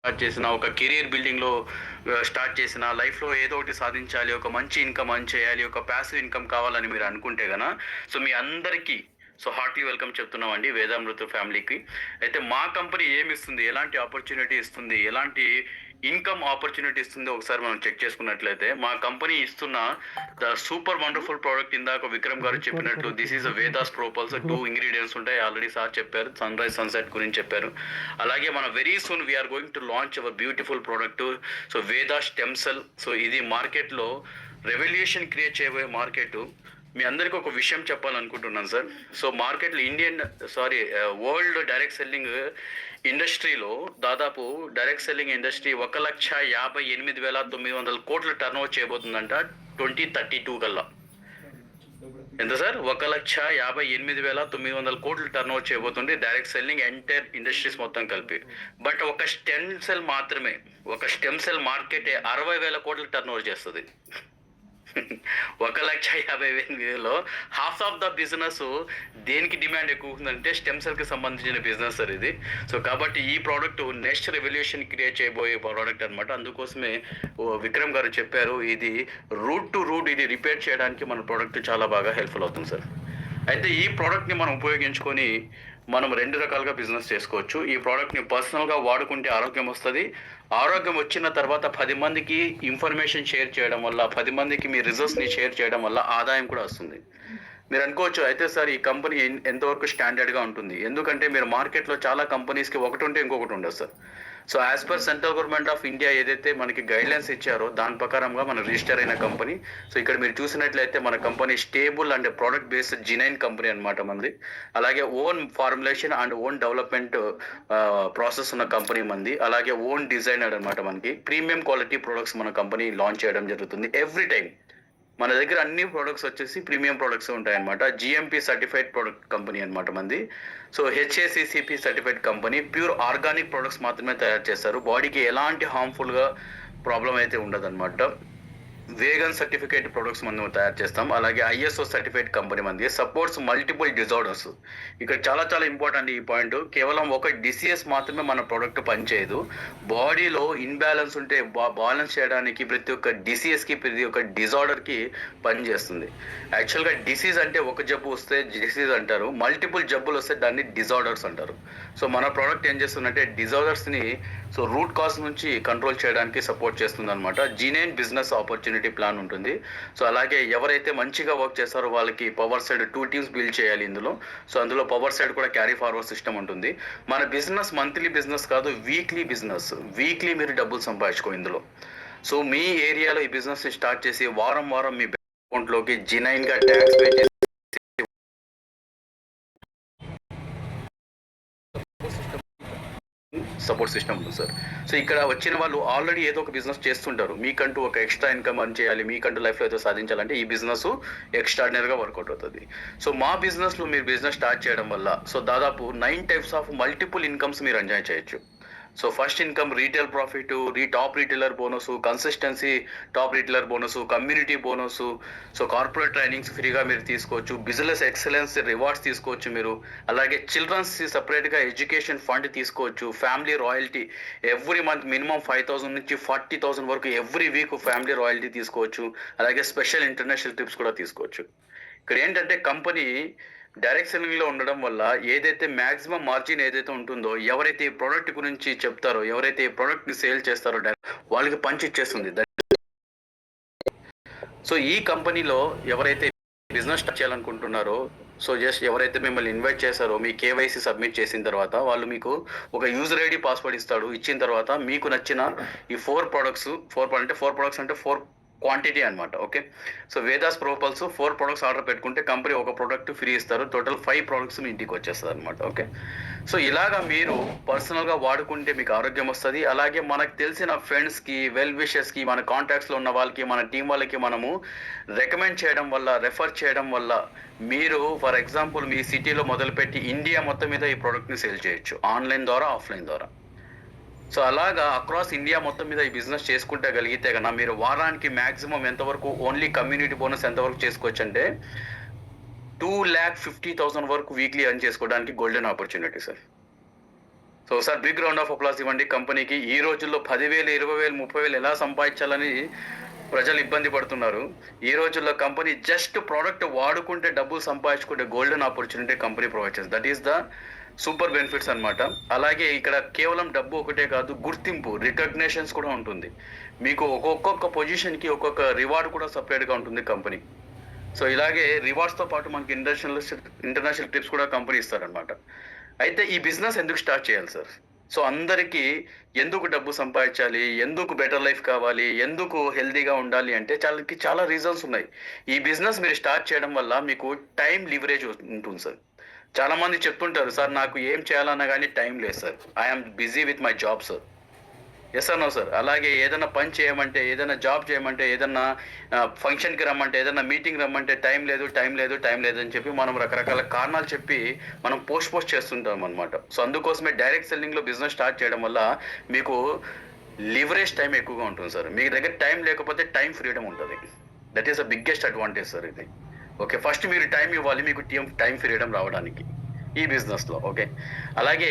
Start చేసిన ఒక career బిల్డింగ్లో స్టార్ట్ చేసిన లైఫ్లో ఏదో ఒకటి సాధించాలి, ఒక మంచి ఇన్కమ్ అర్న్ చేయాలి, ఒక ప్యాసివ్ ఇన్కమ్ కావాలని మీరు అనుకుంటే గన సో మీ అందరికీ హార్ట్లీ వెల్కమ్ చెప్తున్నామండి వేదామృత ఫ్యామిలీకి. అయితే మా కంపెనీ ఏమి ఇస్తుంది, ఎలాంటి ఆపర్చునిటీ ఇస్తుంది, ఎలాంటి ఇన్కమ్ ఆపర్చునిటీ ఇస్తుంది ఒకసారి మనం చెక్ చేసుకున్నట్లయితే మా కంపెనీ ఇస్తున్న ద సూపర్ వండర్ఫుల్ ప్రోడక్ట్ ఇందాక విక్రమ్ గారు చెప్పినట్లు this is Veda's propels. 2 ingredients ఉంటాయి, ఆల్రెడీ సార్ చెప్పారు, సన్ రైజ్ సన్సెట్ గురించి చెప్పారు. అలాగే మనం very soon we're going to launch our beautiful product so Veda stem cell. So ఇది మార్కెట్లో రెవల్యూషన్ క్రియేట్ చేయబోయే మార్కెట్. మీ అందరికీ ఒక విషయం చెప్పాలనుకుంటున్నాను సార్. సో మార్కెట్లో వరల్డ్ డైరెక్ట్ సెల్లింగ్ ఇండస్ట్రీలో దాదాపు డైరెక్ట్ సెల్లింగ్ ఇండస్ట్రీ 1,58,900 కోట్ల టర్న్ ఓవర్ చేయబోతుందంట 2032 కల్లా. ఎంత సార్? 1,58,900 కోట్ల టర్న్ ఓవర్ చేయబోతుంది డైరెక్ట్ సెల్లింగ్ ఎంటైర్ ఇండస్ట్రీస్ మొత్తం కలిపి. బట్ ఒక స్టెమ్ సెల్ మాత్రమే, ఒక స్టెమ్ సెల్ మార్కెటే 60,000 కోట్ల టర్న్ ఓవర్ చేస్తుంది. 1,50,000లో హాఫ్ ఆఫ్ ద బిజినెస్ దేనికి డిమాండ్ ఎక్కువ ఉందంటే స్టెమ్ సెల్కి సంబంధించిన బిజినెస్ సార్ ఇది. సో కాబట్టి ఈ ప్రోడక్ట్ నెక్స్ట్ రెవల్యూషన్ క్రియేట్ చేయబోయే ప్రోడక్ట్ అనమాట. అందుకోసమే విక్రమ్ గారు చెప్పారు ఇది రూట్ టు రూట్ ఇది రిపేర్ చేయడానికి మన ప్రోడక్ట్ చాలా బాగా హెల్ప్ఫుల్ అవుతుంది సార్. అయితే ఈ ప్రోడక్ట్ని మనం ఉపయోగించుకొని మనం 2 రకాలుగా బిజినెస్ చేసుకోవచ్చు. ఈ ప్రోడక్ట్ని పర్సనల్గా వాడుకుంటే ఆరోగ్యం వస్తుంది. ఆరోగ్యం వచ్చిన తర్వాత 10 మందికి ఇన్ఫర్మేషన్ షేర్ చేయడం వల్ల, 10 మందికి మీ రిజల్ట్స్ని షేర్ చేయడం వల్ల ఆదాయం కూడా వస్తుంది. మీరు అనుకోవచ్చు అయితే సార్ ఈ కంపెనీ ఎంతవరకు స్టాండర్డ్గా ఉంటుంది, ఎందుకంటే మీరు మార్కెట్లో చాలా కంపెనీస్కి ఒకటి ఉంటే ఇంకొకటి ఉండదు sir. So as per central government of India ఏదైతే మనకి గైడ్లైన్స్ ఇచ్చారో దాని ప్రకారంగా మనం రిజిస్టర్ అయిన కంపెనీ. సో ఇక్కడ మీరు చూసినట్లయితే మన company stable and product based genuine company అనమాట మంది. అలాగే own formulation and own development process ఉన్న కంపెనీ మంది. అలాగే ఓన్ డిజైనర్ అనమాట. మనకి ప్రీమియం క్వాలిటీ ప్రొడక్ట్స్ మన కంపెనీ లాంచ్ చేయడం జరుగుతుంది ఎవ్రీ టైం. మన దగ్గర అన్ని ప్రొడక్ట్స్ వచ్చేసి ప్రీమియం ప్రొడక్ట్స్ ఉంటాయన్నమాట. జిఎంపి సర్టిఫైడ్ ప్రొడక్ట్ కంపెనీ అనమాట మంది. So HACCP certified company. Pure organic products మాత్రమే తయారు చేస్తారు. బాడీకి ఎలాంటి హార్మ్ఫుల్గా ప్రాబ్లం అయితే ఉండదు అనమాట. వేగన్ సర్టిఫికేట్ ప్రొడక్ట్స్ మనం తయారు చేస్తాం. అలాగే ఐఎస్ఓ సర్టిఫైడ్ కంపెనీ మంది. Supports multiple disorders. ఇక్కడ చాలా చాలా ఇంపార్టెంట్ ఈ పాయింట్. కేవలం ఒక డిసీఎస్ మాత్రమే మన ప్రోడక్ట్ పనిచేయదు. బాడీలో ఇన్బ్యాలెన్స్ ఉంటే బ్యాలెన్స్ చేయడానికి ప్రతి ఒక్క డిసీఎస్కి, ప్రతి ఒక్క డిజార్డర్కి పనిచేస్తుంది. యాక్చువల్గా డిసీజ్ అంటే ఒక జబ్బు వస్తే డిసీజ్ అంటారు, మల్టిపుల్ జబ్బులు వస్తే దాన్ని డిజార్డర్స్ అంటారు. సో మన ప్రోడక్ట్ ఏం చేస్తుందంటే డిజార్డర్స్ని రూట్ కాజ్ నుంచి కంట్రోల్ చేయడానికి సపోర్ట్ చేస్తుంది అనమాట. జీనైన్ బిజినెస్ ఆపర్చునిటీ ప్లాన్ ఉంటుంది. సో అలాగే ఎవరైతే మంచిగా వర్క్ చేస్తారో వాళ్ళకి పవర్ సైడ్ 2 టీమ్స్ బిల్డ్ చేయాలి ఇందులో. సో అందులో పవర్ సైడ్ కూడా క్యారీ ఫార్వర్డ్ సిస్టమ్ ఉంటుంది. మన బిజినెస్ మంత్లీ బిజినెస్ కాదు, వీక్లీ బిజినెస్. వీక్లీ మీరు డబ్బులు సంపాదించుకో ఇందులో. సో మీ ఏరియాలో ఈ బిజినెస్ స్టార్ట్ చేసి వారం వారం మీ అకౌంట్లోకి జినైన్గా ట్యాక్స్ పే చేసి సపోర్ట్ సిస్టమ్ ఉంది సార్. సో ఇక్కడ వచ్చిన వాళ్ళు ఆల్రెడీ ఏదో ఒక బిజినెస్ చేస్తుంటారు. మీకంటూ ఒక ఎక్స్ట్రా ఇన్కమ్ అర్న్ చేయాలి, మీకంటూ లైఫ్లో ఏదో సాధించాలంటే ఈ బిజినెస్ ఎక్స్ట్రాడినరీగా వర్కౌట్ అవుతుంది. సో మా బిజినెస్లో మీరు బిజినెస్ స్టార్ట్ చేయడం వల్ల దాదాపు 9 టైప్స్ ఆఫ్ మల్టిపుల్ ఇన్కమ్స్ మీరు ఎంజాయ్ చేయొచ్చు. So first income retail profit, top retailer bonus, consistency top retailer bonus, community bonus. So corporate trainings ఫ్రీగా మీరు తీసుకోవచ్చు. బిజినెస్ ఎక్సలెన్స్ రివార్డ్స్ తీసుకోవచ్చు మీరు. అలాగే చిల్డ్రన్స్ సపరేట్గా ఎడ్యుకేషన్ ఫండ్ తీసుకోవచ్చు. Family royalty every month minimum 5,000 నుంచి 40,000 వరకు ఎవ్రీ వీక్ ఫ్యామిలీ రాయల్టీ తీసుకోవచ్చు. అలాగే స్పెషల్ ఇంటర్నేషనల్ ట్రిప్స్ కూడా తీసుకోవచ్చు. ఇక్కడ ఏంటంటే కంపెనీ డైరెక్ట్ సెల్లింగ్లో ఉండడం వల్ల ఏదైతే మ్యాక్సిమం మార్జిన్ ఏదైతే ఉంటుందో, ఎవరైతే ఈ ప్రోడక్ట్ గురించి చెప్తారో, ఎవరైతే ఈ ప్రోడక్ట్ని సేల్ చేస్తారో వాళ్ళకి పంచి ఇచ్చేస్తుంది. సో ఈ కంపెనీలో ఎవరైతే బిజినెస్ స్టార్ట్ చేయాలనుకుంటున్నారో, సో జస్ట్ ఎవరైతే మిమ్మల్ని ఇన్వైట్ చేశారో మీ కేవైసీ సబ్మిట్ చేసిన తర్వాత వాళ్ళు మీకు ఒక యూజర్ ఐడి పాస్వర్డ్ ఇస్తాడు. ఇచ్చిన తర్వాత మీకు నచ్చిన ఈ 4 ప్రొడక్ట్స్ అంటే 4 క్వాంటిటీ అనమాట. ఓకే. సో వేదాస్ ప్రోపల్స్ 4 ప్రొడక్ట్స్ ఆర్డర్ పెట్టుకుంటే కంపెనీ ఒక ప్రోడక్ట్ ఫ్రీ ఇస్తారు. టోటల్ 5 ప్రొడక్ట్స్ మీ ఇంటికి వచ్చేస్తుంది అనమాట. ఓకే. సో ఇలాగా మీరు పర్సనల్గా వాడుకుంటే మీకు ఆరోగ్యం వస్తుంది. అలాగే మనకు తెలిసిన ఫ్రెండ్స్కి, వెల్ విషెస్కి, మన కాంటాక్ట్స్లో ఉన్న వాళ్ళకి, మన టీం వాళ్ళకి మనము రికమెండ్ చేయడం వల్ల, రెఫర్ చేయడం వల్ల మీరు ఫర్ ఎగ్జాంపుల్ మీ సిటీలో మొదలుపెట్టి ఇండియా మొత్తం మీద ఈ ప్రోడక్ట్ని సేల్ చేయొచ్చు, ఆన్లైన్ ద్వారా, ఆఫ్లైన్ ద్వారా. సో అలాగా అక్రాస్ ఇండియా మొత్తం మీద ఈ బిజినెస్ చేసుకుంటే కలిగితే కన్నా మీరు వారానికి మ్యాక్సిమం ఎంతవరకు ఓన్లీ కమ్యూనిటీ బోనస్ ఎంతవరకు చేసుకోవచ్చు అంటే 2,50,000 వరకు వీక్లీ ఎర్న్ చేసుకోవడానికి golden opportunity sir. So so ఒకసారి బిగ్ రౌండ్ ఆఫ్ అప్లాస్ ఇవ్వండి కంపెనీకి. ఈ రోజుల్లో 10,000, 20,000, 30,000 ఎలా సంపాదించాలని ప్రజలు ఇబ్బంది పడుతున్నారు. ఈ రోజుల్లో కంపెనీ జస్ట్ ప్రోడక్ట్ వాడుకుంటే డబ్బులు సంపాదించుకుంటే గోల్డెన్ ఆపర్చునిటీ కంపెనీ ప్రొవైడ్ చేస్తుంది. That is the super benefits అన్నమాట. అలాగే ఇక్కడ కేవలం డబ్బు ఒకటే కాదు, గుర్తింపు, రికగ్నేషన్స్ కూడా ఉంటుంది. మీకు ఒక్కొక్క పొజిషన్కి ఒక్కొక్క రివార్డ్ కూడా సపరేట్గా ఉంటుంది కంపెనీ. సో ఇలాగే రివార్డ్స్తో పాటు మనకి ఇంటర్నేషనల్ ట్రిప్స్ కూడా కంపెనీ ఇస్తారనమాట. అయితే ఈ బిజినెస్ ఎందుకు స్టార్ట్ చేయాలి సార్? సో అందరికీ ఎందుకు డబ్బు సంపాదించాలి, ఎందుకు బెటర్ లైఫ్ కావాలి, ఎందుకు హెల్తీగా ఉండాలి అంటే చాలా రీజన్స్ ఉన్నాయి. ఈ బిజినెస్ మీరు స్టార్ట్ చేయడం వల్ల మీకు టైం లివరేజ్ ఉంటుంది సార్. చాలా మంది చెప్తుంటారు, సార్ నాకు ఏం చేయాలన్నా కానీ టైం లేదు sir, I'm busy with my job sir. Yes or no sir? అలాగే ఏదైనా పని చేయమంటే, ఏదైనా జాబ్ చేయమంటే, ఏదైనా ఫంక్షన్కి రమ్మంటే, ఏదైనా మీటింగ్ రమ్మంటే టైం లేదు అని చెప్పి మనం రకరకాల కారణాలు చెప్పి మనం పోస్ట్ చేస్తుంటాం అనమాట. సో అందుకోసమే డైరెక్ట్ సెల్లింగ్లో బిజినెస్ స్టార్ట్ చేయడం వల్ల మీకు లివరేజ్ టైం ఎక్కువగా ఉంటుంది సార్. మీ దగ్గర టైం లేకపోతే టైం ఫ్రీడమ్ ఉంటుంది. That is the biggest advantage sir ఇది. ఓకే, ఫస్ట్ మీరు టైం ఇవ్వాలి మీకు టైం ఫ్రీడమ్ రావడానికి ఈ బిజినెస్లో. ఓకే, అలాగే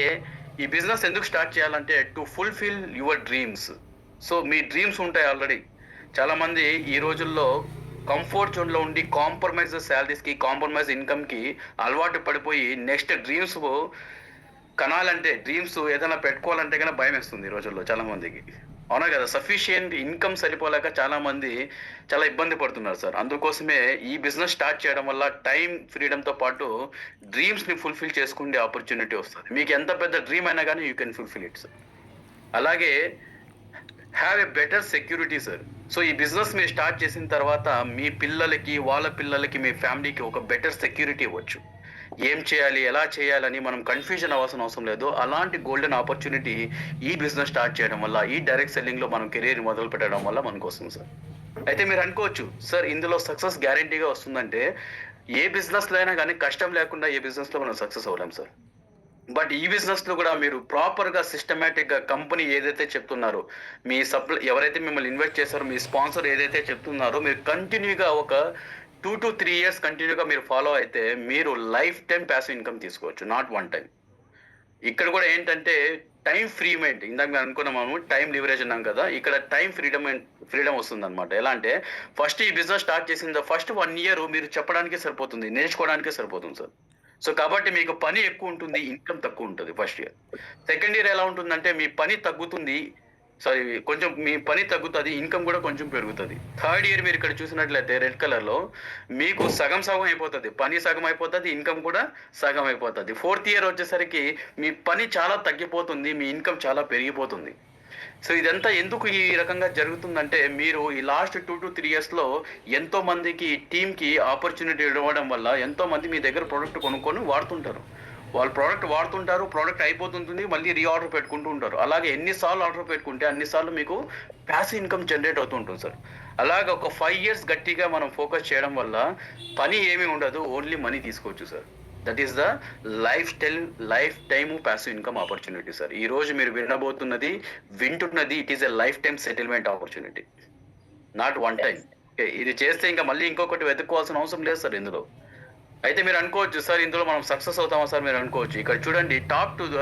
ఈ బిజినెస్ ఎందుకు స్టార్ట్ చేయాలంటే to fulfil your dreams. So me dreams ఉంటాయి ఆల్రెడీ. చాలామంది ఈ రోజుల్లో కంఫర్ట్ జోన్లో ఉండి కాంప్రమైజ్ శాలరీస్కి, కాంప్రమైజ్ ఇన్కమ్కి అలవాటు పడిపోయి నెక్స్ట్ డ్రీమ్స్ కనాలంటే, డ్రీమ్స్ ఏదైనా పెట్టుకోవాలంటే కానీ భయం వేస్తుంది ఈ రోజుల్లో చాలామందికి. అవునా కదా? సఫిషియెంట్ ఇన్కమ్ సరిపోలేక చాలామంది చాలా ఇబ్బంది పడుతున్నారు సార్. అందుకోసమే ఈ బిజినెస్ స్టార్ట్ చేయడం వల్ల టైం ఫ్రీడమ్తో పాటు డ్రీమ్స్ని ఫుల్ఫిల్ చేసుకునే ఆపర్చునిటీ వస్తుంది. మీకు ఎంత పెద్ద డ్రీమ్ అయినా కానీ you can fulfil it sir. అలాగే have a better security sir. So ఈ బిజినెస్ మీరు స్టార్ట్ చేసిన తర్వాత మీ పిల్లలకి, వాళ్ళ పిల్లలకి, మీ ఫ్యామిలీకి ఒక బెటర్ సెక్యూరిటీ ఇవ్వచ్చు. ఏం చేయాలి, ఎలా చేయాలని మనం కన్ఫ్యూజన్ అవ్వాల్సిన అవసరం లేదు. అలాంటి గోల్డెన్ ఆపర్చునిటీ ఈ బిజినెస్ స్టార్ట్ చేయడం వల్ల, ఈ డైరెక్ట్ సెల్లింగ్లో మనం కెరీర్ మొదలు పెట్టడం వల్ల మనకు వస్తుంది సార్. అయితే మీరు అనుకోవచ్చు, సార్ ఇందులో సక్సెస్ గ్యారంటీగా వస్తుందంటే ఏ బిజినెస్లో అయినా కానీ కష్టం లేకుండా ఏ బిజినెస్లో మనం సక్సెస్ అవ్వలేం సార్. బట్ ఈ బిజినెస్లో కూడా మీరు ప్రాపర్గా సిస్టమేటిక్గా కంపెనీ ఏదైతే చెప్తున్నారో, మీ ఎవరైతే మిమ్మల్ని ఇన్వెస్ట్ చేస్తారో, మీ స్పాన్సర్ ఏదైతే చెప్తున్నారో, మీరు కంటిన్యూగా ఒక 2 to 3 years కంటిన్యూగా మీరు ఫాలో అయితే మీరు లైఫ్ టైం ప్యాసివ్ ఇన్కమ్ తీసుకోవచ్చు, నాట్ వన్ టైం. ఇక్కడ కూడా ఏంటంటే టైం ఫ్రీమెంట్, ఇందాక మేము అనుకున్నాము టైం లివరేజ్ అన్నాం కదా, ఇక్కడ టైం ఫ్రీడమ్ వస్తుంది అనమాట. ఎలా అంటే ఫస్ట్ ఈ బిజినెస్ స్టార్ట్ చేసిన ఫస్ట్ 1 year మీరు చెప్పడానికే సరిపోతుంది, నేర్చుకోవడానికే సరిపోతుంది సార్. సో కాబట్టి మీకు పని ఎక్కువ ఉంటుంది, ఇన్కమ్ తక్కువ ఉంటుంది ఫస్ట్ ఇయర్. సెకండ్ ఇయర్ ఎలా ఉంటుందంటే మీ పని తగ్గుతుంది, కొంచెం మీ పని తగ్గుతుంది, ఇన్కమ్ కూడా కొంచెం పెరుగుతుంది. థర్డ్ ఇయర్ మీరు ఇక్కడ చూసినట్లయితే రెడ్ కలర్లో మీకు సగం అయిపోతుంది, పని సగం అయిపోతుంది, ఇన్కమ్ కూడా సగం అయిపోతుంది. ఫోర్త్ ఇయర్ వచ్చేసరికి మీ పని చాలా తగ్గిపోతుంది, మీ ఇన్కమ్ చాలా పెరిగిపోతుంది. సో ఇదంతా ఎందుకు ఈ రకంగా జరుగుతుందంటే మీరు ఈ లాస్ట్ 2 to 3 yearsలో ఎంతో మందికి టీమ్కి ఆపర్చునిటీ ఇవ్వడం వల్ల ఎంతో మంది మీ దగ్గర ప్రోడక్ట్ కొనుక్కొని వాడుతుంటారు. వాళ్ళు ప్రోడక్ట్ వాడుతుంటారు, ప్రోడక్ట్ అయిపోతుంటుంది, మళ్ళీ రీఆర్డర్ పెట్టుకుంటూ ఉంటారు. అలాగే ఎన్నిసార్లు ఆర్డర్ పెట్టుకుంటే అన్నిసార్లు మీకు ప్యాసివ్ ఇన్కమ్ జనరేట్ అవుతూ ఉంటుంది సార్. అలాగే ఒక 5 years గట్టిగా మనం ఫోకస్ చేయడం వల్ల పని ఏమీ ఉండదు, ఓన్లీ మనీ తీసుకోవచ్చు sir. That is the life time passive income opportunity sir. ఈ రోజు మీరు వింటున్నది it is a life time settlement opportunity, not one time. ఇది చేస్తే ఇంకా మళ్ళీ ఇంకొకటి వెతుక్కోవాల్సిన అవసరం లేదు సార్ ఇందులో. అయితే మీరు అనుకోవచ్చు, సార్ ఇందులో మనం సక్సెస్ అవుతామా సార్? మీరు అనుకోవచ్చు. ఇక్కడ చూడండి, top to the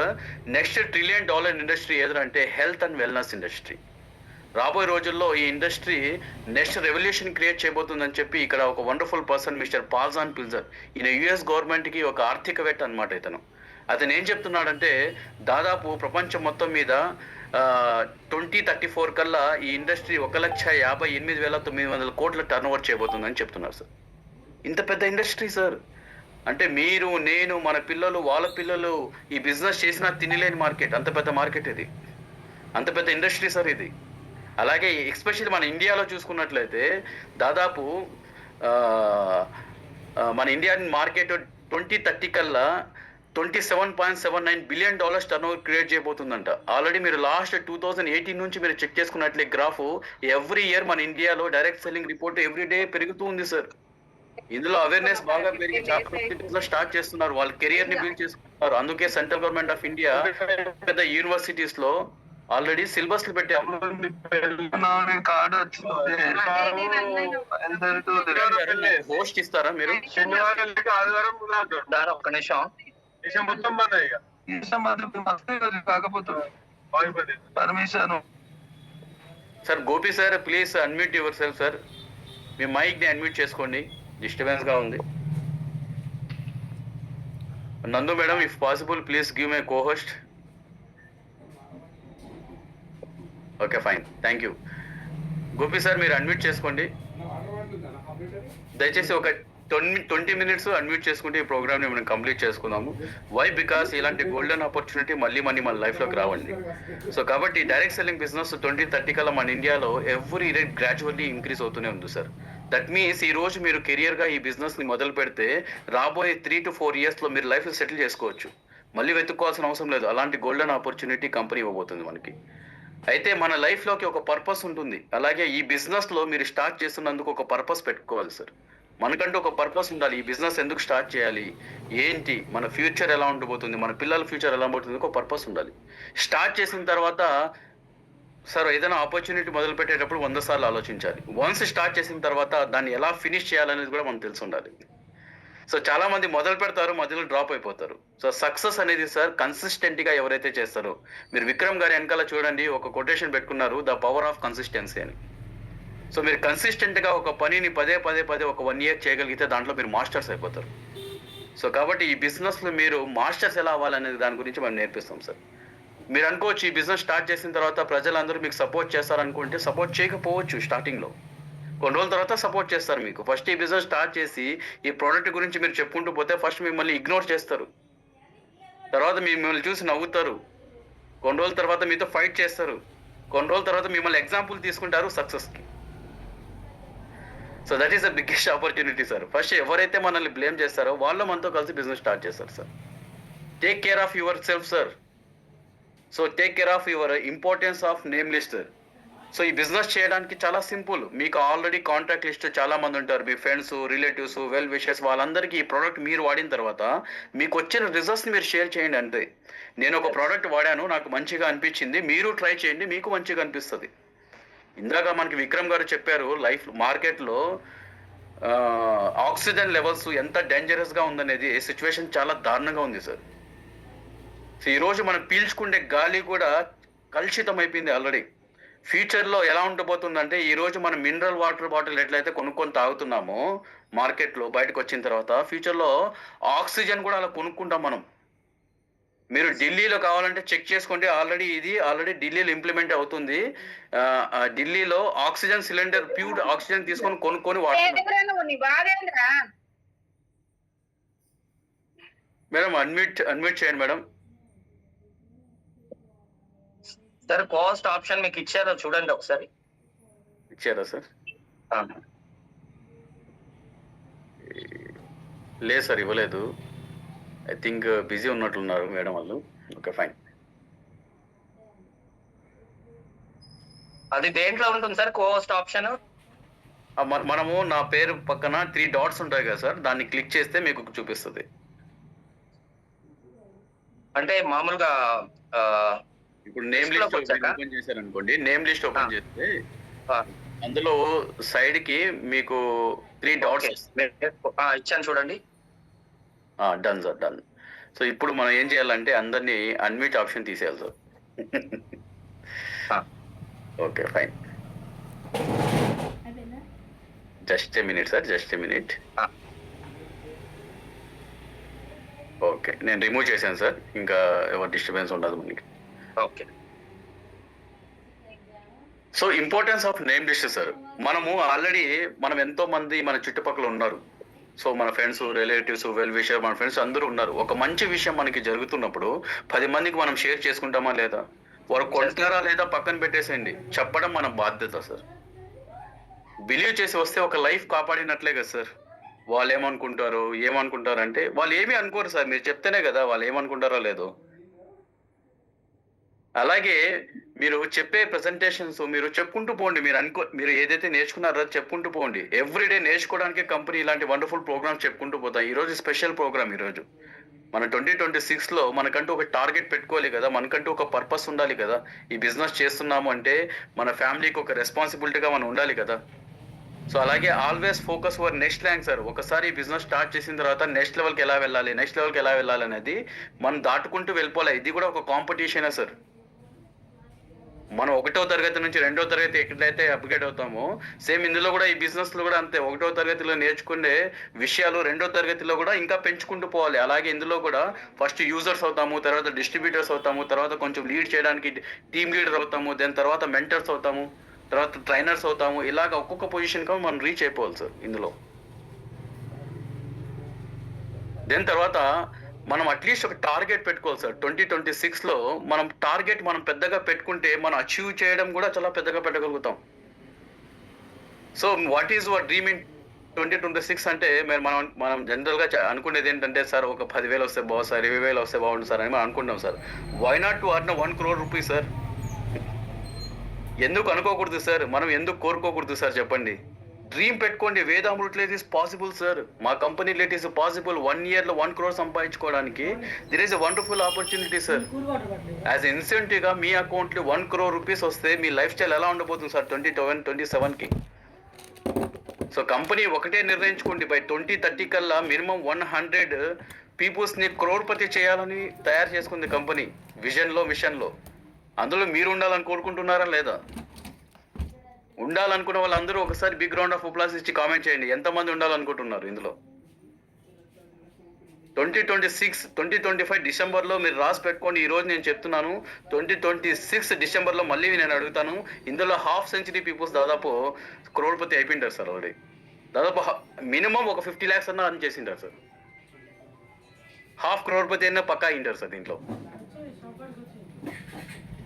next $1 trillion industry ఏదంటే హెల్త్ అండ్ వెల్నెస్ ఇండస్ట్రీ. రాబోయే రోజుల్లో ఈ ఇండస్ట్రీ నెక్స్ట్ రెవల్యూషన్ క్రియేట్ చేయబోతుందని చెప్పి ఇక్కడ ఒక వండర్ఫుల్ పర్సన్ మిస్టర్ పాల్జాన్ పిల్జర్, ఈయన యుఎస్ గవర్నమెంట్కి ఒక ఆర్థికవేత్త అనమాట. అతను ఏం చెప్తున్నాడంటే దాదాపు ప్రపంచం మొత్తం మీద 2034 కల్లా ఈ ఇండస్ట్రీ 1,58,900 కోట్ల టర్న్ చేయబోతుందని చెప్తున్నారు సార్. ఇంత పెద్ద ఇండస్ట్రీ సార్. అంటే మీరు, నేను, మన పిల్లలు, వాళ్ళ పిల్లలు ఈ బిజినెస్ చేసినా తినలేని మార్కెట్, అంత పెద్ద మార్కెట్ ఇది, అంత పెద్ద ఇండస్ట్రీ సార్ ఇది. అలాగే ఎస్పెషల్లీ మన ఇండియాలో చూసుకున్నట్లయితే దాదాపు మన ఇండియన్ మార్కెట్ 2030 కల్లా $27.79 billion టర్న్ ఓవర్ క్రియేట్ చేయబోతుందంట. ఆల్రెడీ మీరు లాస్ట్ 2018 నుంచి మీరు చెక్ చేసుకున్నట్లే గ్రాఫ్, ఎవ్రీ ఇయర్ మన ఇండియాలో direct selling report every day పెరుగుతూ ఉంది సార్. ఇందులో అవేర్నెస్ బాగా పెరిగి చాలా స్టార్ట్ చేస్తున్నారు, వాళ్ళ కెరియర్ ని బిల్డ్ చేసుకుంటున్నారు. అందుకే సెంట్రల్ గవర్నమెంట్ ఆఫ్ ఇండియా పెద్ద యూనివర్సిటీస్ లో ఆల్రెడీ సిలబస్ పెట్టారు. హోస్ట్ ఇస్తారా మీరు? ఒక్క నిమిషం మొత్తం కాకపోతే permission. Sir Gopi sir please unmute yourself sir. మీ మైక్ని అన్మ్యూట్ చేసుకోండి, డిస్టర్బెన్స్గా ఉంది. Nandu madam, if possible please give my co-host. Okay fine, thank you. Gopi sir మీరు అన్మ్యూట్ చేసుకోండి దయచేసి. ఒక 20 minutes అన్మ్యూట్ చేసుకుంటే ఈ ప్రోగ్రామ్ని మనం కంప్లీట్ చేసుకుందాము. వై? బికాస్ ఇలాంటి గోల్డెన్ ఆపర్చునిటీ మళ్ళీ మన లైఫ్లోకి రావండి. సో కాబట్టి డైరెక్ట్ సెల్లింగ్ బిజినెస్ 2030 కల్లా మన ఇండియాలో ఎవ్రీ రేట్ గ్రాడ్యువల్లీ ఇంక్రీజ్ అవుతూనే ఉంది సార్. దట్ మీన్స్ ఈ రోజు మీరు కెరియర్గా ఈ బిజినెస్ని మొదలు పెడితే రాబోయే 3 to 4 yearsలో మీరు లైఫ్లో సెటిల్ చేసుకోవచ్చు. మళ్ళీ వెతుక్కోవాల్సిన అవసరం లేదు. అలాంటి గోల్డెన్ ఆపర్చునిటీ కంపెనీ ఇవ్వబోతుంది మనకి. అయితే మన లైఫ్లోకి ఒక పర్పస్ ఉంటుంది. అలాగే ఈ బిజినెస్లో మీరు స్టార్ట్ చేస్తున్నందుకు ఒక పర్పస్ పెట్టుకోవాలి సార్. మనకంటూ ఒక పర్పస్ ఉండాలి. ఈ బిజినెస్ ఎందుకు స్టార్ట్ చేయాలి, ఏంటి, మన ఫ్యూచర్ ఎలా ఉండబోతుంది, మన పిల్లల ఫ్యూచర్ ఎలా ఉండబోతుంది, ఒక పర్పస్ ఉండాలి. స్టార్ట్ చేసిన తర్వాత సార్ ఏదైనా ఆపర్చునిటీ మొదలు పెట్టేటప్పుడు 100 సార్లు ఆలోచించాలి. వన్స్ స్టార్ట్ చేసిన తర్వాత దాన్ని ఎలా ఫినిష్ చేయాలనేది కూడా మనకు తెలిసి ఉండాలి. సో చాలా మంది మొదలు పెడతారు, మధ్యలో డ్రాప్ అయిపోతారు. సో సక్సెస్ అనేది సార్ కన్సిస్టెంట్గా ఎవరైతే చేస్తారో, మీరు విక్రమ్ గారి వెనకాల చూడండి, ఒక కొటేషన్ పెట్టుకున్నారు, ద పవర్ ఆఫ్ కన్సిస్టెన్సీ అని. సో మీరు కన్సిస్టెంట్గా ఒక పనిని పదే ఒక 1 year చేయగలిగితే దాంట్లో మీరు మాస్టర్స్ అయిపోతారు. సో కాబట్టి ఈ బిజినెస్లో మీరు మాస్టర్స్ ఎలా అవ్వాలనేది దాని గురించి మనం నేర్పిస్తాం సార్. మీరు అనుకోవచ్చు ఈ బిజినెస్ స్టార్ట్ చేసిన తర్వాత ప్రజలందరూ మీకు సపోర్ట్ చేస్తారనుకుంటే సపోర్ట్ చేయకపోవచ్చు. స్టార్టింగ్లో కొన్ని రోజుల తర్వాత సపోర్ట్ చేస్తారు మీకు. ఫస్ట్ ఈ బిజినెస్ స్టార్ట్ చేసి ఈ ప్రోడక్ట్ గురించి మీరు చెప్పుకుంటూ పోతే ఫస్ట్ మిమ్మల్ని ఇగ్నోర్ చేస్తారు, తర్వాత మిమ్మల్ని చూసి నవ్వుతారు, కొన్ని రోజుల తర్వాత మీతో ఫైట్ చేస్తారు, కొన్ని రోజుల తర్వాత మిమ్మల్ని ఎగ్జాంపుల్ తీసుకుంటారు సక్సెస్కి. So that is the biggest opportunity sir. First ఎవరైతే మనల్ని బ్లేమ్ చేస్తారో వాళ్ళు మనతో కలిసి బిజినెస్ స్టార్ట్ చేస్తారు sir. Take care of yourself sir. So take care of your importance of name list. So ఈ బిజినెస్ చేయడానికి చాలా సింపుల్. మీకు ఆల్రెడీ కాంటాక్ట్ లిస్ట్ చాలా మంది ఉంటారు, మీ ఫ్రెండ్స్, రిలేటివ్స్, వెల్ విషెస్, వాళ్ళందరికీ ఈ ప్రోడక్ట్ మీరు వాడిన తర్వాత మీకు వచ్చిన రిజల్ట్స్ని మీరు షేర్ చేయండి అంతే. నేను ఒక ప్రోడక్ట్ వాడాను, నాకు మంచిగా అనిపించింది, మీరు ట్రై చేయండి, మీకు మంచిగా అనిపిస్తుంది. ఇందాక మనకి విక్రమ్ గారు చెప్పారు, లైఫ్ మార్కెట్లో ఆక్సిజన్ లెవెల్స్ ఎంత డేంజరస్గా ఉందనేది. సిచ్యువేషన్ చాలా దారుణంగా ఉంది సార్. సో ఈరోజు మనం పీల్చుకునే గాలి కూడా కలుషితం అయిపోయింది ఆల్రెడీ. ఫ్యూచర్లో ఎలా ఉండబోతుందంటే, ఈరోజు మనం మినరల్ వాటర్ బాటిల్ ఎట్లయితే కొనుక్కొని తాగుతున్నామో మార్కెట్లో బయటకు వచ్చిన తర్వాత, ఫ్యూచర్లో ఆక్సిజన్ కూడా అలా కొనుక్కుంటాం మనం. మీరు ఢిల్లీలో కావాలంటే చెక్ చేసుకోండి, ఆల్రెడీ ఢిల్లీలో ఇంప్లిమెంట్ అవుతుంది. ఢిల్లీలో ఆక్సిజన్ సిలిండర్, ప్యూర్ ఆక్సిజన్ తీసుకొని కొనుక్కొని వాడుతున్నారు. మేడం అన్మ్యూట్ చేయండి మేడం. సార్ కాస్ట్ ఆప్షన్ మీకు ఇచ్చారో చూడండి ఒకసారి. ఇచ్చారా సార్? లేదు సార్, ఇవ్వలేదు. ఐ థింక్ బిజీ ఉన్నట్లున్నారు మేడం వాళ్ళు. Okay fine. అది దేంట్లో ఉంటుంది సార్ కాస్ట్ ఆప్షన్? మనము నా పేరు పక్కన 3 dots ఉంటాయి కదా సార్, దాన్ని క్లిక్ చేస్తే మీకు చూపిస్తుంది. అంటే మామూలుగా ఇప్పుడు నేమ్ లిస్ట్ ఓపెన్ చేశారు అనుకోండి, నేమ్ లిస్ట్ ఓపెన్ చేస్తే అందులో సైడ్ కి మీకు 3 dots ఇచ్చాను చూడండి. Done sir, done. సో ఇప్పుడు మనం ఏం చేయాలంటే అందరినీ అన్మ్యూట్ ఆప్షన్ తీసేయాలి sir. Okay fine. Just a minute sir, just a minute. Okay, నేను రిమూవ్ చేశాను సార్, ఇంకా ఎవరు డిస్టర్బెన్స్ ఉండదు మనకి. Okay. So importance of name list sir. మనం ఎంతో మంది మన చుట్టుపక్కల ఉన్నారు. సో మన ఫ్రెండ్స్, రిలేటివ్స్, వెల్ విషర్, మన ఫ్రెండ్స్ అందరూ ఉన్నారు. ఒక మంచి విషయం మనకి జరుగుతున్నప్పుడు 10 మందికి మనం షేర్ చేసుకుంటామా లేదా? వారు కొంటారా లేదా పక్కన పెట్టేసేయండి, చెప్పడం మన బాధ్యత సార్. బిలీవ్ చేసి వస్తే ఒక లైఫ్ కాపాడినట్లే కదా సార్. వాళ్ళు ఏమనుకుంటారు అంటే వాళ్ళు ఏమీ అనుకోరు సార్, మీరు చెప్తేనే కదా వాళ్ళు ఏమనుకుంటారో లేదో. అలాగే మీరు చెప్పే ప్రెజెంటేషన్స్ మీరు చెప్పుకుంటూ పోండి. మీరు ఏదైతే నేర్చుకున్నారో చెప్పుకుంటూ పోండి. ఎవ్రీడే నేర్చుకోవడానికి కంపెనీ ఇలాంటి వండర్ఫుల్ ప్రోగ్రామ్స్ చెప్పుకుంటూ పోతాయి. ఈరోజు స్పెషల్ ప్రోగ్రామ్. ఈరోజు మన 2026లో మనకంటూ ఒక టార్గెట్ పెట్టుకోవాలి కదా, మనకంటూ ఒక పర్పస్ ఉండాలి కదా. ఈ బిజినెస్ చేస్తున్నాము అంటే మన ఫ్యామిలీకి ఒక రెస్పాన్సిబిలిటీగా మనం ఉండాలి కదా. సో అలాగే always focus over next rank sir. ఒకసారి ఈ బిజినెస్ స్టార్ట్ చేసిన తర్వాత నెక్స్ట్ లెవెల్కి ఎలా వెళ్ళాలి అనేది మనం దాటుకుంటూ వెళ్ళిపోలే. ఇది కూడా ఒక కాంపిటీషనే సార్. మనం 1వ తరగతి నుంచి 2వ తరగతి ఎక్కడైతే అప్గ్రేడ్ అవుతామో సేమ్ ఇందులో కూడా ఈ బిజినెస్లో కూడా అంతే. 1వ తరగతిలో నేర్చుకునే విషయాలు 2వ తరగతిలో కూడా ఇంకా పెంచుకుంటూ పోవాలి. అలాగే ఇందులో కూడా ఫస్ట్ యూజర్స్ అవుతాము, తర్వాత డిస్ట్రిబ్యూటర్స్ అవుతాము, తర్వాత కొంచెం లీడ్ చేయడానికి టీమ్ లీడర్ అవుతాము, దాని తర్వాత మెంటర్స్ అవుతాము, తర్వాత ట్రైనర్స్ అవుతాము. ఇలాగ ఒక్కొక్క పొజిషన్కి మనం రీచ్ అయిపోవాలి సార్ ఇందులో. దాని తర్వాత మనం అట్లీస్ట్ ఒక టార్గెట్ పెట్టుకోవాలి సార్. 2026లో మనం టార్గెట్ మనం పెద్దగా పెట్టుకుంటే మనం అచీవ్ చేయడం కూడా చాలా పెద్దగా పెట్టగలుగుతాం. So what is your dream in 2026 అంటే మనం జనరల్గా అనుకునేది ఏంటంటే సార్ ఒక 10,000 వస్తే బాగుంది సార్, 20,000 వస్తే బాగుంటుంది సార్ అని మనం అనుకుంటాం sir. Why not to earn 1 crore rupees sir? ఎందుకు అనుకోకూడదు సార్? మనం ఎందుకు కోరుకోకూడదు సార్ చెప్పండి? డ్రీమ్ పెట్టుకోండి. వేదామృట్లో ఇట్ ఈస్ పాసిబుల్ సార్. మా కంపెనీలో ఇట్ ఈస్ పాసిబుల్. 1 yearలో 1 crore సంపాదించుకోవడానికి there is a wonderful opportunity sir. As ఇన్సెంటివ్గా మీ అకౌంట్లో 1 crore రూపీస్ వస్తే మీ లైఫ్ స్టైల్ ఎలా ఉండబోతుంది సార్ 2027కి? సో కంపెనీ ఒకటే నిర్ణయించుకోండి, బై 2030 కల్లా మినిమం 100 పీపుల్స్ని క్రోర్పతి చేయాలని తయారు చేసుకుంది కంపెనీ విజన్లో, మిషన్లో. అందులో మీరు ఉండాలని కోరుకుంటున్నారా లేదా? ఉండాలనుకున్న వాళ్ళందరూ ఒకసారి బిగ్ రౌండ్ ఆఫ్ అప్లాస్ ఇచ్చి కామెంట్ చేయండి. ఎంతమంది ఉండాలనుకుంటున్నారు ఇందులో? 2025 డిసెంబర్లో మీరు రాసి పెట్టుకోండి. ఈరోజు నేను చెప్తున్నాను, 2026 డిసెంబర్లో మళ్ళీ నేను అడుగుతాను. ఇందులో హాఫ్ సెంచరీ పీపుల్స్ దాదాపు క్రోర్పతి అయిపోయింటారు సార్. ఆల్రెడీ దాదాపు మినిమం ఒక 50 lakhs అన్నా అర్న్ చేసింటారు సార్. హాఫ్ క్రోర్పతి అయినా పక్కా అయింటారు సార్ దీంట్లో.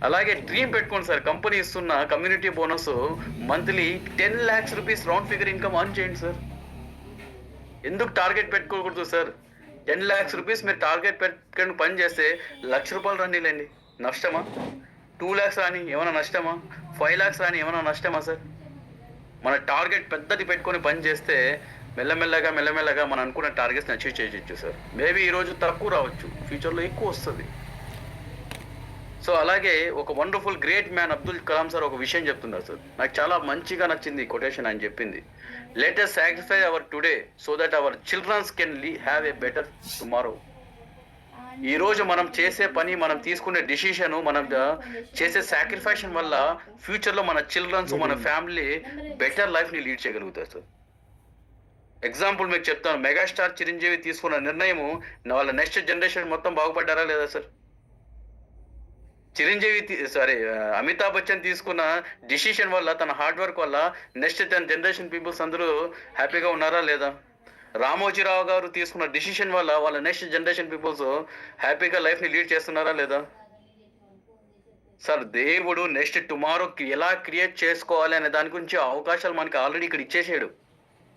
అలాగే డ్రీమ్ పెట్టుకోండి సార్. కంపెనీ ఇస్తున్న community bonus monthly 10 lakhs rupees round figure income earn చేయండి సార్. ఎందుకు టార్గెట్ పెట్టుకోకూడదు సార్? 10 lakhs రూపీస్ మీరు టార్గెట్ పెట్టుకొని పని చేస్తే ₹1,00,000 రానిలేండి, నష్టమా? 2 lakhs రాని ఏమైనా నష్టమా? 5 lakhs రాని ఏమైనా నష్టమా సార్? మన టార్గెట్ పెద్దది పెట్టుకొని పని చేస్తే మెల్లమెల్లగా మనం అనుకున్న టార్గెట్స్ని అచీవ్ చేయొచ్చు సార్. మేబీ ఈరోజు తక్కువ రావచ్చు, ఫ్యూచర్లో ఎక్కువ వస్తుంది. సో అలాగే ఒక wonderful great man Abdul Kalam sir ఒక విషయం చెప్తున్నారు సార్. నాకు చాలా మంచిగా నచ్చింది ఈ కొటేషన్ ఆయన చెప్పింది. Let us sacrifice our today so that our children can have a better tomorrow. ఈరోజు మనం చేసే పని, మనం తీసుకునే డిసిషన్, మనం చేసే సాక్రిఫైషన్ వల్ల ఫ్యూచర్లో మన చిల్డ్రన్స్, మన ఫ్యామిలీ బెటర్ లైఫ్ని లీడ్ చేయగలుగుతారు సార్. ఎగ్జాంపుల్ మీకు చెప్తాను. మెగాస్టార్ చిరంజీవి తీసుకున్న నిర్ణయము వాళ్ళ నెక్స్ట్ జనరేషన్ మొత్తం బాగుపడ్డారా లేదా సార్? అమితాబ్ బచ్చన్ తీసుకున్న డిసిషన్ వల్ల, తన హార్డ్ వర్క్ వల్ల నెక్స్ట్ జనరేషన్ పీపుల్స్ అందరూ హ్యాపీగా ఉన్నారా లేదా? రామోజీరావు గారు తీసుకున్న డిసిషన్ వల్ల వాళ్ళ నెక్స్ట్ జనరేషన్ పీపుల్స్ హ్యాపీగా లైఫ్ని లీడ్ చేస్తున్నారా లేదా? సార్ దేవుడు నెక్స్ట్ టుమారోకి ఎలా క్రియేట్ చేసుకోవాలి అనే దాని గురించి అవకాశాలు మనకి ఆల్రెడీ ఇక్కడ ఇచ్చేసాడు.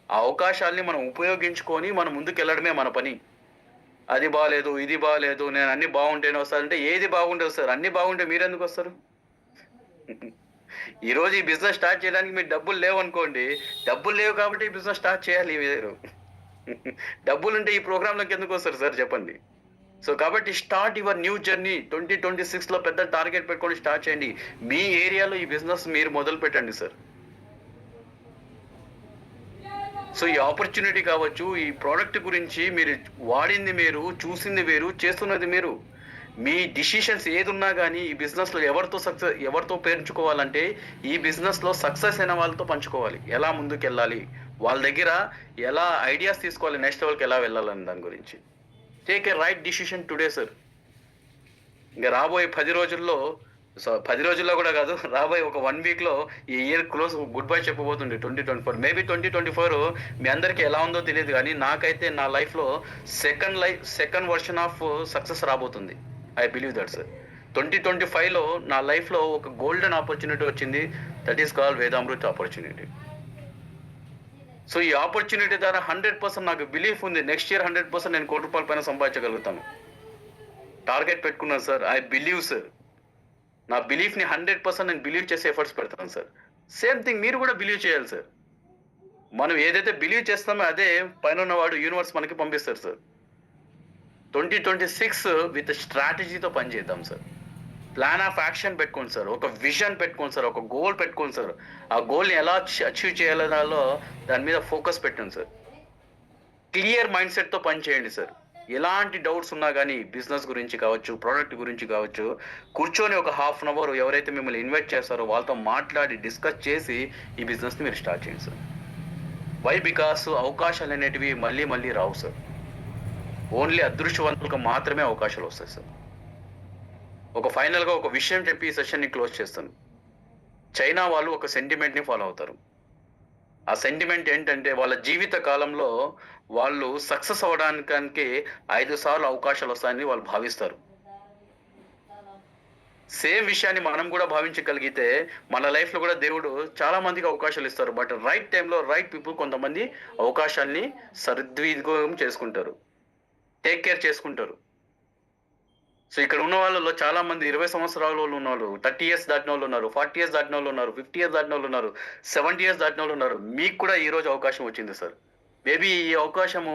ఆ అవకాశాలని మనం ఉపయోగించుకొని మనం ముందుకు వెళ్ళడమే మన పని. అది బాగాలేదు, ఇది బాగాలేదు, నేను అన్ని బాగుంటేనే వస్తానంటే ఏది బాగుంటుంది సార్? అన్ని బాగుంటే మీరు ఎందుకు వస్తారు? ఈరోజు ఈ బిజినెస్ స్టార్ట్ చేయడానికి మీరు డబ్బులు లేవు అనుకోండి. డబ్బులు లేవు కాబట్టి ఈ బిజినెస్ స్టార్ట్ చేయాలి మీరు. డబ్బులు ఉంటే ఈ ప్రోగ్రాంలోకి ఎందుకు వస్తారు సార్ చెప్పండి? సో కాబట్టి స్టార్ట్ యువర్ న్యూ జర్నీ. 2026లో పెద్ద టార్గెట్ పెట్టుకొని స్టార్ట్ చేయండి. మీ ఏరియాలో ఈ బిజినెస్ మీరు మొదలు పెట్టండి సార్. సో ఈ ఆపర్చునిటీ కావచ్చు, ఈ ప్రోడక్ట్ గురించి మీరు వాడింది మీరు, చూసింది వేరు, చేస్తున్నది మీరు. మీ డిసిషన్స్ ఏది ఉన్నా కానీ ఈ బిజినెస్లో ఎవరితో పేర్చుకోవాలంటే ఈ బిజినెస్లో సక్సెస్ అయిన వాళ్ళతో పంచుకోవాలి. ఎలా ముందుకు వెళ్ళాలి, వాళ్ళ దగ్గర ఎలా ఐడియాస్ తీసుకోవాలి, నెక్స్ట్ లెవెల్కి ఎలా వెళ్ళాలని దాని గురించి. Take a right decision today sir. ఇంకా రాబోయే 10 రోజుల్లో కూడా కాదు, రాబోయే ఒక 1 weekలో ఈ ఇయర్ క్లోజ్ గుడ్ బై చెప్పబోతుంది 2024. మేబీ 2024 మీ అందరికీ ఎలా ఉందో తెలియదు, కానీ నాకైతే నా లైఫ్లో సెకండ్ వర్షన్ ఆఫ్ సక్సెస్ రాబోతుంది. I believe that sir. 2025లో నా లైఫ్లో ఒక గోల్డెన్ ఆపర్చునిటీ వచ్చింది. That is called Vedamrut opportunity. So ఈ ఆపర్చునిటీ ద్వారా 100% నాకు బిలీఫ్ ఉంది. నెక్స్ట్ ఇయర్ 100% నేను ₹1,00,00,000 పైన సంపాదించగలుగుతాను. టార్గెట్ పెట్టుకున్నాను సార్. I believe sir. నా బిలీఫ్ని 100% నేను బిలీవ్ చేసే ఎఫర్ట్స్ పెడతాను సార్. సేమ్ థింగ్ మీరు కూడా బిలీవ్ చేయాలి సార్. మనం ఏదైతే బిలీవ్ చేస్తామో అదే పైన ఉన్నవాడు యూనివర్స్ మనకి పంపిస్తారు సార్. 2026 విత్ స్ట్రాటజీతో పనిచేద్దాం సార్. ప్లాన్ ఆఫ్ యాక్షన్ పెట్టుకోండి సార్, ఒక విజన్ పెట్టుకోండి సార్, ఒక గోల్ పెట్టుకోండి సార్. ఆ గోల్ని ఎలా అచీవ్ చేయాలో దాని మీద ఫోకస్ పెట్టండి సార్. క్లియర్ మైండ్ సెట్తో పని చేయండి సార్. ఎలాంటి డౌట్స్ ఉన్నా కానీ బిజినెస్ గురించి కావచ్చు, ప్రోడక్ట్ గురించి కావచ్చు, కూర్చొని ఒక హాఫ్ అన్ అవర్ ఎవరైతే మిమ్మల్ని ఇన్వైట్ చేస్తారో వాళ్ళతో మాట్లాడి డిస్కస్ చేసి ఈ బిజినెస్ని మీరు స్టార్ట్ చేయండి సార్. వై? బికాస్ అవకాశాలు అనేటివి మళ్ళీ మళ్ళీ రావు సార్. ఓన్లీ అదృష్టవంతులకు మాత్రమే అవకాశాలు వస్తాయి సార్. ఒక ఫైనల్గా ఒక విషయం చెప్పి ఈ సెషన్ని క్లోజ్ చేస్తాను. చైనా వాళ్ళు ఒక సెంటిమెంట్ని ఫాలో అవుతారు. ఆ సెంటిమెంట్ ఏంటంటే వాళ్ళ జీవిత కాలంలో వాళ్ళు సక్సెస్ అవ్వడానికి 5 సార్లు అవకాశాలు వస్తాయని వాళ్ళు భావిస్తారు. సేమ్ విషయాన్ని మనం కూడా భావించగలిగితే మన లైఫ్లో కూడా దేవుడు చాలా మందికి అవకాశాలు ఇస్తారు. బట్ రైట్ టైంలో రైట్ పీపుల్ కొంతమంది అవకాశాల్ని సద్వినియోగం చేసుకుంటారు, టేక్ కేర్ చేసుకుంటారు. సో ఇక్కడ ఉన్న వాళ్ళలో చాలా మంది 20 సంవత్సరాల వాళ్ళు ఉన్నారు, 30 ఇయర్స్ దాటిన వాళ్ళు ఉన్నారు, 40 ఇయర్స్ దాటిన వాళ్ళు ఉన్నారు, 50 ఇయర్స్ దాటిన వాళ్ళు ఉన్నారు, 70 ఇయర్స్ దాటిన వాళ్ళు ఉన్నారు. మీకు కూడా ఈ రోజు అవకాశం వచ్చింది సార్. మేబీ ఈ అవకాశము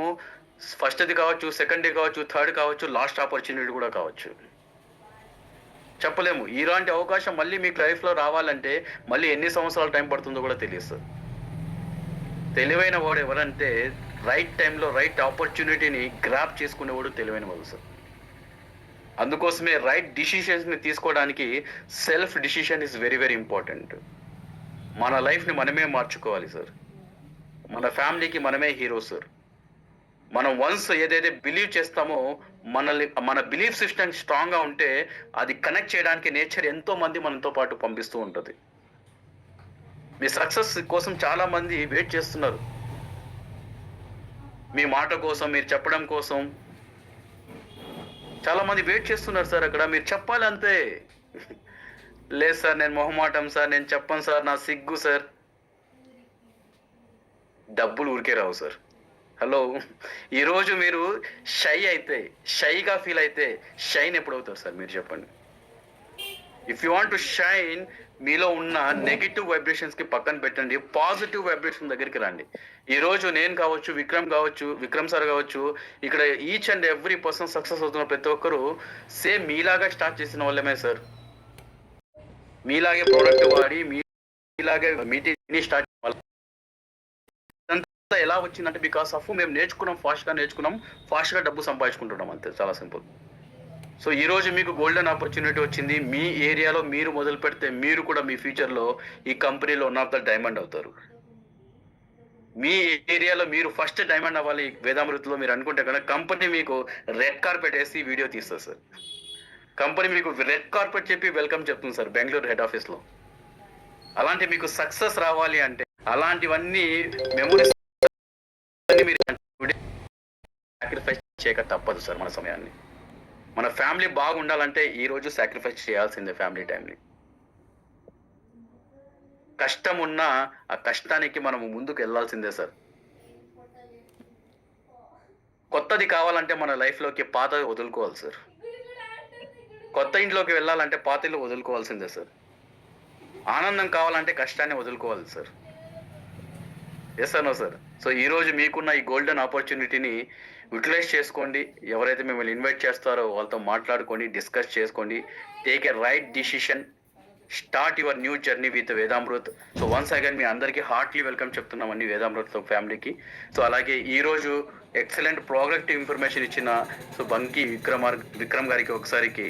ఫస్ట్ది కావచ్చు, సెకండ్ది కావచ్చు, థర్డ్ కావచ్చు, లాస్ట్ ఆపర్చునిటీ కూడా కావచ్చు, చెప్పలేము. ఇలాంటి అవకాశం మళ్ళీ మీకు లైఫ్లో రావాలంటే మళ్ళీ ఎన్ని సంవత్సరాలు టైం పడుతుందో కూడా తెలియదు సార్. తెలివైన వాడు ఎవరంటే రైట్ టైంలో రైట్ ఆపర్చునిటీని గ్రాప్ చేసుకునేవాడు తెలివైన వాడు సార్. అందుకోసమే రైట్ డిసిషన్స్ని తీసుకోవడానికి self decision is very very important. మన లైఫ్ని మనమే మార్చుకోవాలి సార్. మన ఫ్యామిలీకి మనమే హీరో సార్. మనం వన్స్ ఏదైతే బిలీవ్ చేస్తామో మన బిలీఫ్ సిస్టమ్ స్ట్రాంగ్గా ఉంటే అది కనెక్ట్ చేయడానికి నేచర్ ఎంతో మంది మనతో పాటు పంపిస్తూ ఉంటుంది. మీ సక్సెస్ కోసం చాలా మంది వెయిట్ చేస్తున్నారు, మీ మాట కోసం, మీరు చెప్పడం కోసం చాలా మంది వెయిట్ చేస్తున్నారు సార్. అక్కడ మీరు చెప్పాలి అంతే. లేదు సార్, నేను మొహమాటం సార్, నేను చెప్పను సార్, నా సిగ్గు సార్. డబ్బులు ఊరికే రావు సార్. హలో, ఈరోజు మీరు షైగా ఫీల్ అయితే షైన్ ఎప్పుడు అవుతారు సార్ మీరు చెప్పండి. If you want to shine, మీలో ఉన్న నెగిటివ్ వైబ్రేషన్స్కి పక్కన పెట్టండి, పాజిటివ్ వైబ్రేషన్ దగ్గరికి రండి. ఈరోజు నేను కావచ్చు, విక్రమ్ సార్ కావచ్చు, ఇక్కడ each and every person success అవుతున్న ప్రతి ఒక్కరు సేమ్ మీలాగా స్టార్ట్ చేసిన వాళ్ళమే సార్. మీలాగే ప్రోడక్ట్ వాడి మీలాగే మీటింగ్ని స్టార్ట్ ఎలా వచ్చిందంటే బికాస్ ఆఫ్ మేము నేర్చుకున్నాం, ఫాస్ట్గా డబ్బు సంపాదించుకుంటున్నాం అంతే, చాలా సింపుల్. సో ఈరోజు మీకు గోల్డెన్ ఆపర్చునిటీ వచ్చింది. మీ ఏరియాలో మీరు మొదలు పెడితే మీరు కూడా మీ ఫ్యూచర్లో ఈ కంపెనీలో వన్ ఆఫ్ ద డైమండ్ అవుతారు. మీ ఏరియాలో మీరు ఫస్ట్ డైమండ్ అవ్వాలి వేదామృతిలో మీరు అనుకుంటే కనుక కంపెనీ మీకు రెడ్ కార్పెట్ వేసి వీడియో తీస్తుంది సార్. కంపెనీ మీకు రెడ్ కార్పెట్ చెప్పి వెల్కమ్ చెప్తుంది సార్ బెంగళూరు హెడ్ ఆఫీస్లో. అలాంటి మీకు సక్సెస్ రావాలి అంటే అలాంటివన్నీ మెమొరీస్ మీరు సాక్రిఫైస్ చేయక తప్పదు సార్. మన సమయాన్ని, మన ఫ్యామిలీ బాగుండాలంటే ఈరోజు సాక్రిఫైస్ చేయాల్సిందే ఫ్యామిలీ టైంని. కష్టం ఉన్నా ఆ కష్టానికి మనము ముందుకు వెళ్ళాల్సిందే సార్. కొత్తది కావాలంటే మన లైఫ్లోకి పాత వదులుకోవాలి సార్. కొత్త ఇంట్లోకి వెళ్ళాలంటే పాత ఇల్లు వదులుకోవాల్సిందే సార్. ఆనందం కావాలంటే కష్టాన్ని వదులుకోవాలి సార్. ఎస్ అన్నో సార్. సో ఈరోజు మీకున్న ఈ గోల్డెన్ ఆపర్చునిటీని యూటిలైజ్ చేసుకోండి. ఎవరైతే మిమ్మల్ని ఇన్వైట్ చేస్తారో వాళ్ళతో మాట్లాడుకోండి, డిస్కస్ చేసుకోండి, take a right decision, start your new journey with Vedamrut. So once again మీ అందరికీ హార్ట్లీ వెల్కమ్ చెప్తున్నామండి వేదామృత్ ఫ్యామిలీకి. సో అలాగే ఈరోజు ఎక్సలెంట్ ప్రోడక్టివ్ ఇన్ఫర్మేషన్ ఇచ్చిన సో బంకి విక్రమ్ గారికి ఒకసారికి